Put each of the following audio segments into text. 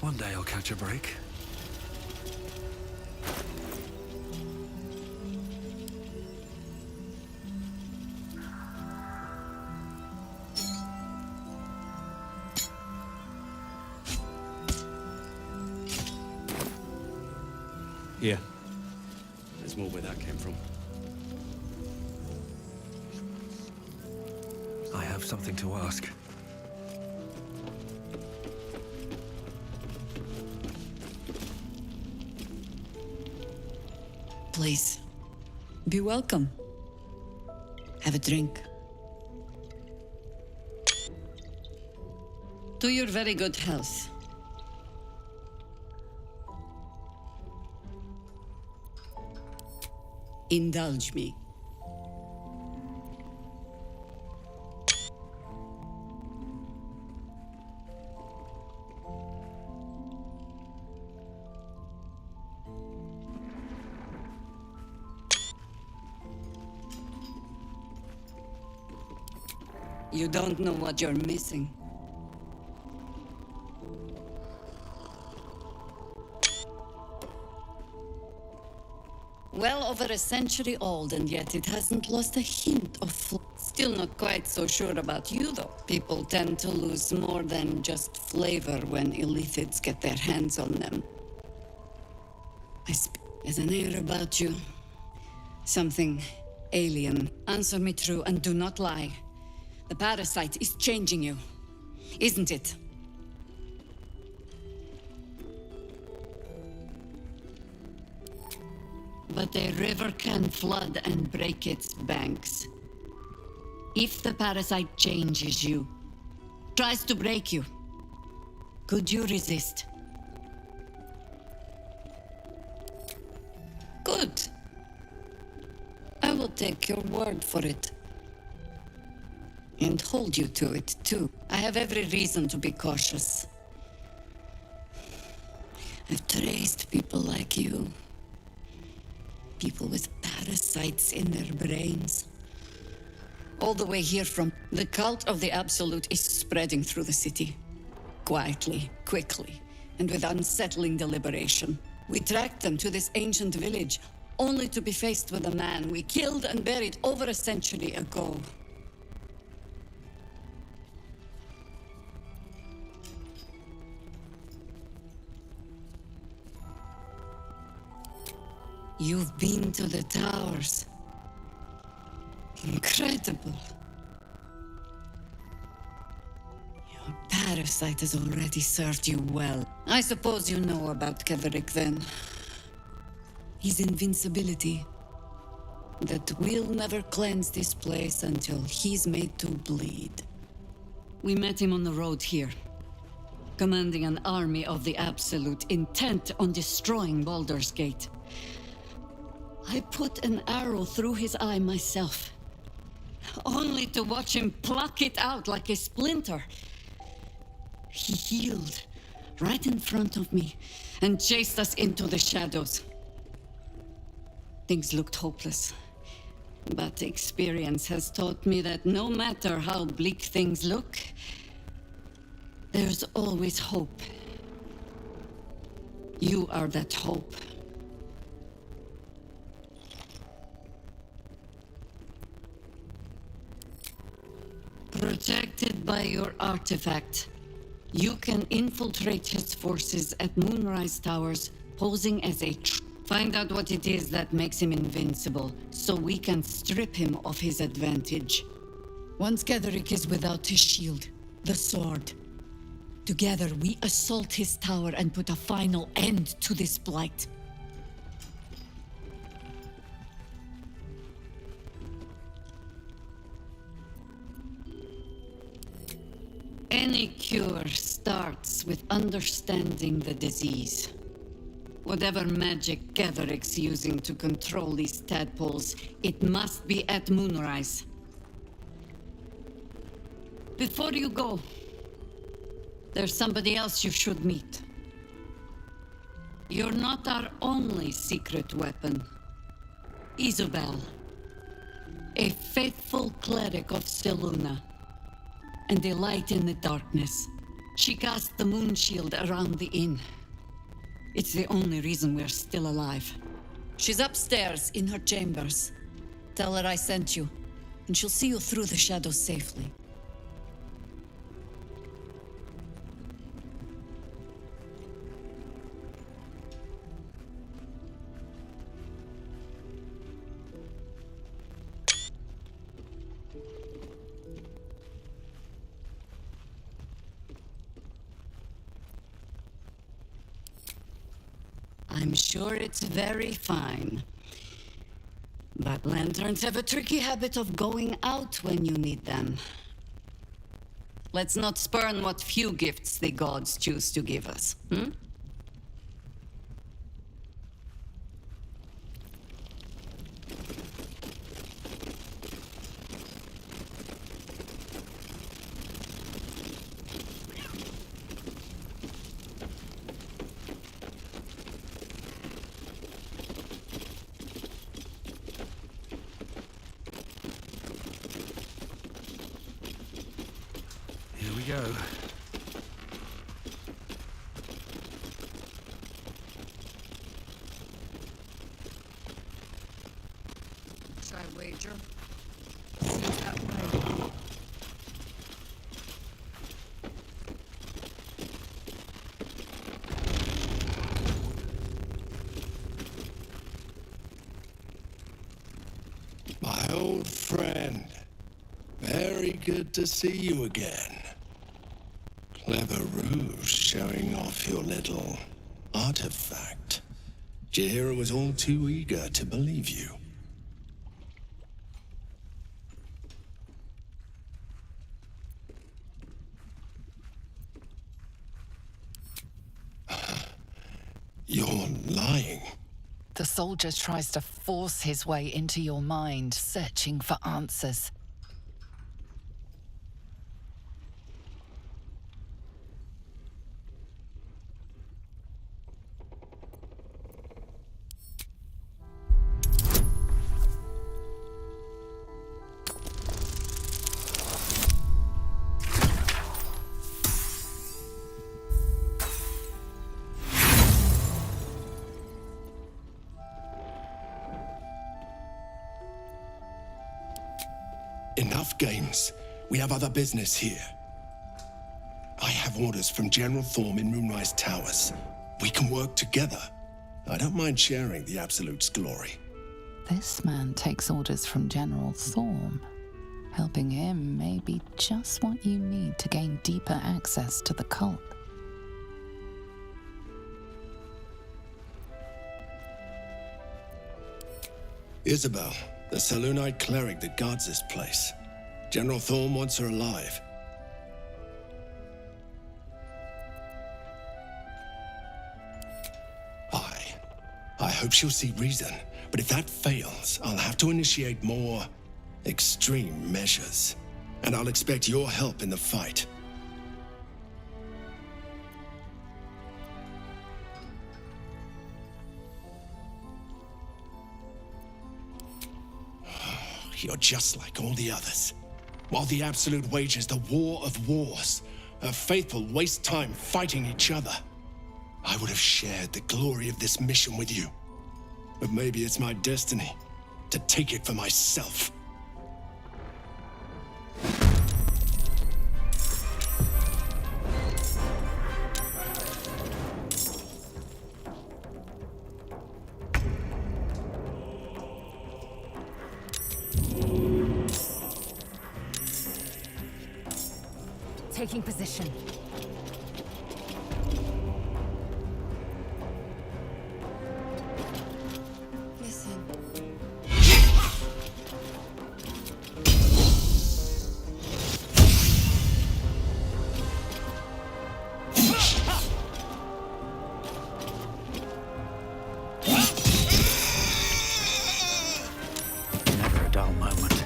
One day I'll catch a break. Here. There's more where that came from. I have something to ask. Please, be welcome. Have a drink. To your very good health. Indulge me. You don't know what you're missing. Well over a century old, and yet it hasn't lost a hint of Still not quite so sure about you, though. People tend to lose more than just flavor when illithids get their hands on them. I speak as an air about you. Something alien. Answer me true and do not lie. The parasite is changing you, isn't it? But a river can flood and break its banks. If the parasite changes you, tries to break you, could you resist? Good. I will take your word for it. And hold you to it, too. I have every reason to be cautious. I've traced people like you. People with parasites in their brains. All the way here from... The cult of the Absolute is spreading through the city. Quietly, quickly, and with unsettling deliberation. We tracked them to this ancient village, only to be faced with a man we killed and buried over a century ago. You've been to the towers. Incredible. Your parasite has already served you well. I suppose you know about Keverick then. His invincibility. That we'll never cleanse this place until he's made to bleed. We met him on the road here, commanding an army of the Absolute, intent on destroying Baldur's Gate. I put an arrow through his eye myself, only to watch him pluck it out like a splinter. He healed right in front of me and chased us into the shadows. Things looked hopeless, but experience has taught me that no matter how bleak things look, there's always hope. You are that hope. Protected by your artifact, you can infiltrate his forces at Moonrise Towers, posing as a Find out what it is that makes him invincible, so we can strip him of his advantage. Once Ketherick is without his shield, the sword, together we assault his tower and put a final end to this blight. Any cure starts with understanding the disease. Whatever magic Ketherick's using to control these tadpoles, it must be at Moonrise. Before you go, there's somebody else you should meet. You're not our only secret weapon. Isobel, a faithful cleric of Selûne, and a light in the darkness. She cast the moon shield around the inn. It's the only reason we're still alive. She's upstairs in her chambers. Tell her I sent you, and she'll see you through the shadows safely. I'm sure it's very fine. But lanterns have a tricky habit of going out when you need them. Let's not spurn what few gifts the gods choose to give us, hmm? Here we go. Should I wager? That way. My old friend. Very good to see you again. Clever ruse showing off your little artifact. Jahira was all too eager to believe you. You're lying. The soldier tries to force his way into your mind, searching for answers. Enough games. We have other business here. I have orders from General Thorm in Moonrise Towers. We can work together. I don't mind sharing the Absolute's glory. This man takes orders from General Thorm. Helping him may be just what you need to gain deeper access to the cult. Isabel, the Selûnite cleric that guards this place. General Thorm wants her alive. I hope she'll see reason, but if that fails, I'll have to initiate more extreme measures. And I'll expect your help in the fight. You're just like all the others. While the Absolute wages the war of wars, her faithful waste time fighting each other. I would have shared the glory of this mission with you. But maybe it's my destiny to take it for myself. Taking position. Listen. Never a dull moment.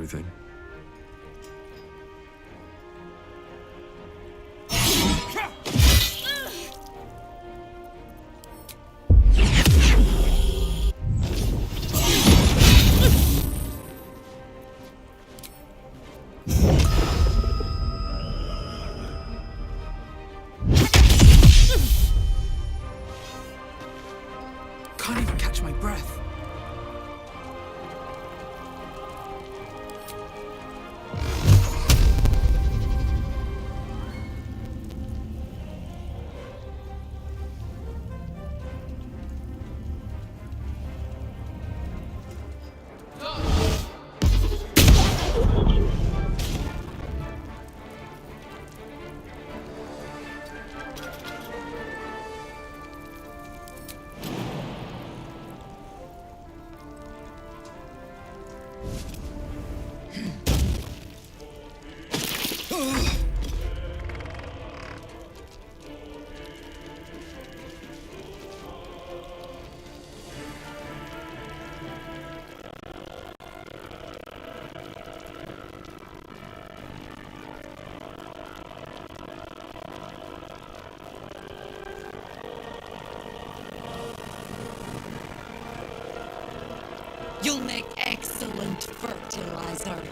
everything. Can't even catch my breath. You'll make excellent fertilizer.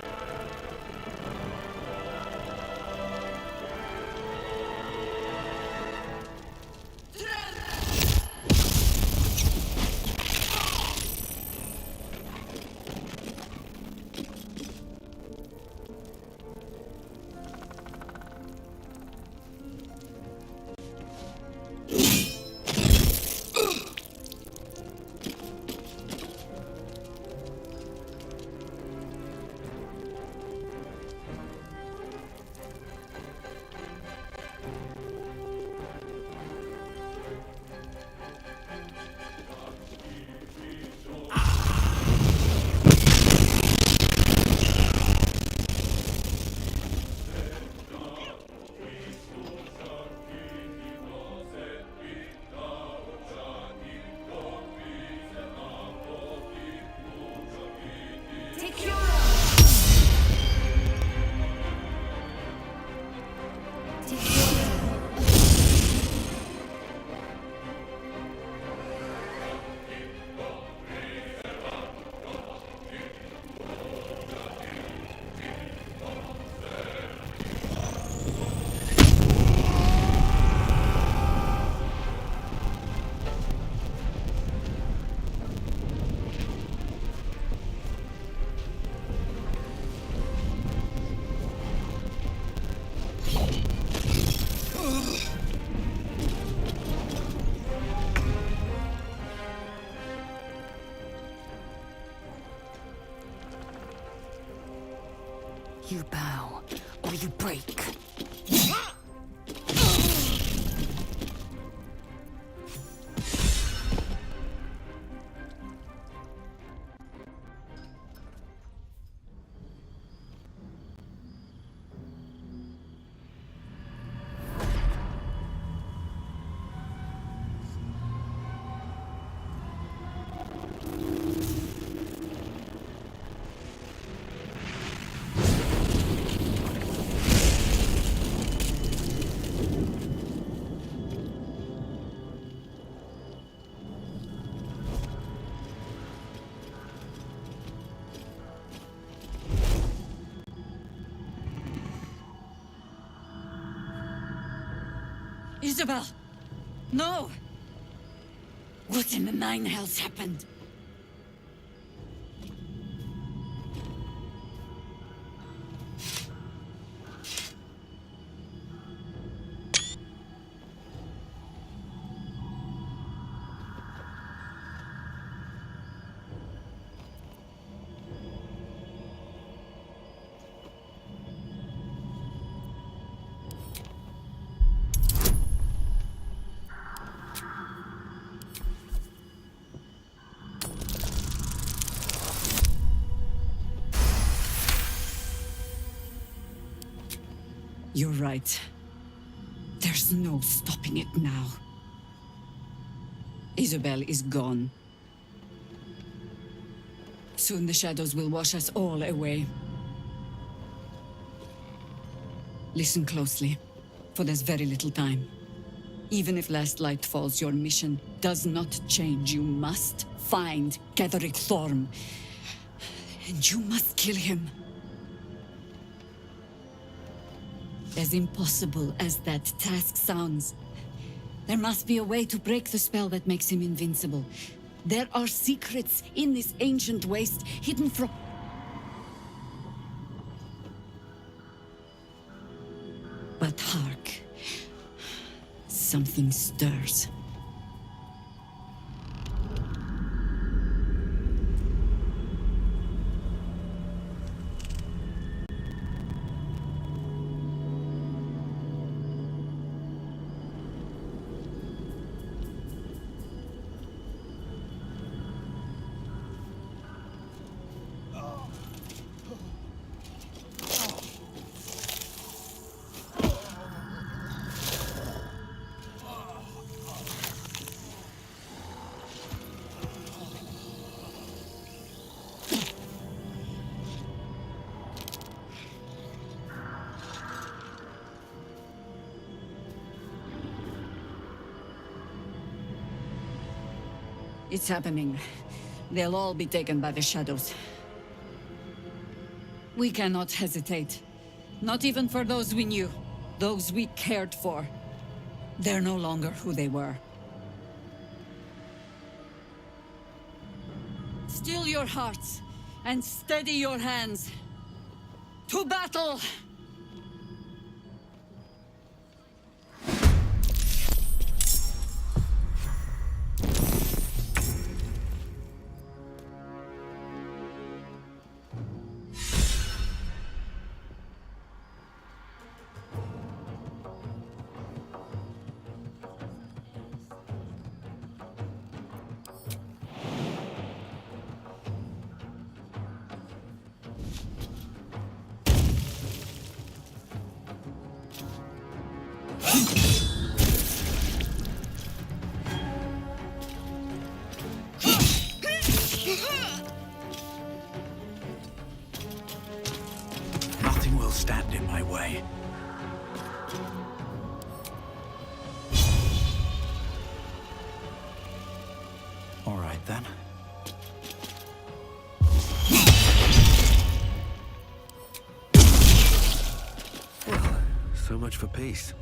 You bow, or you break. Isabel! No! What in the nine hells happened? You're right. There's no stopping it now. Isabel is gone. Soon the shadows will wash us all away. Listen closely, for there's very little time. Even if last light falls, your mission does not change. You must find Ketheric Thorm. And you must kill him. As impossible as that task sounds, there must be a way to break the spell that makes him invincible. There are secrets in this ancient waste, hidden from... But hark. Something stirs. It's happening. They'll all be taken by the shadows. We cannot hesitate. Not even for those we knew. Those we cared for. They're no longer who they were. Still your hearts, and steady your hands. To battle! Nothing will stand in my way. All right, then. Well, so much for peace.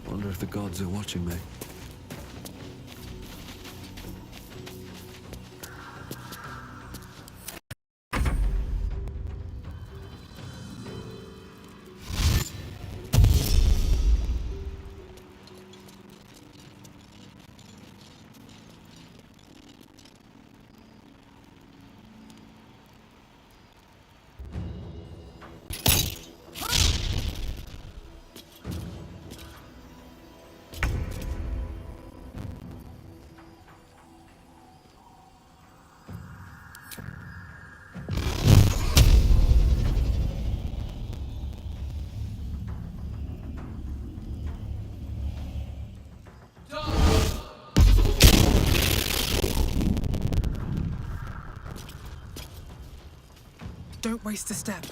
Wonder if the gods are watching me. Don't waste a step.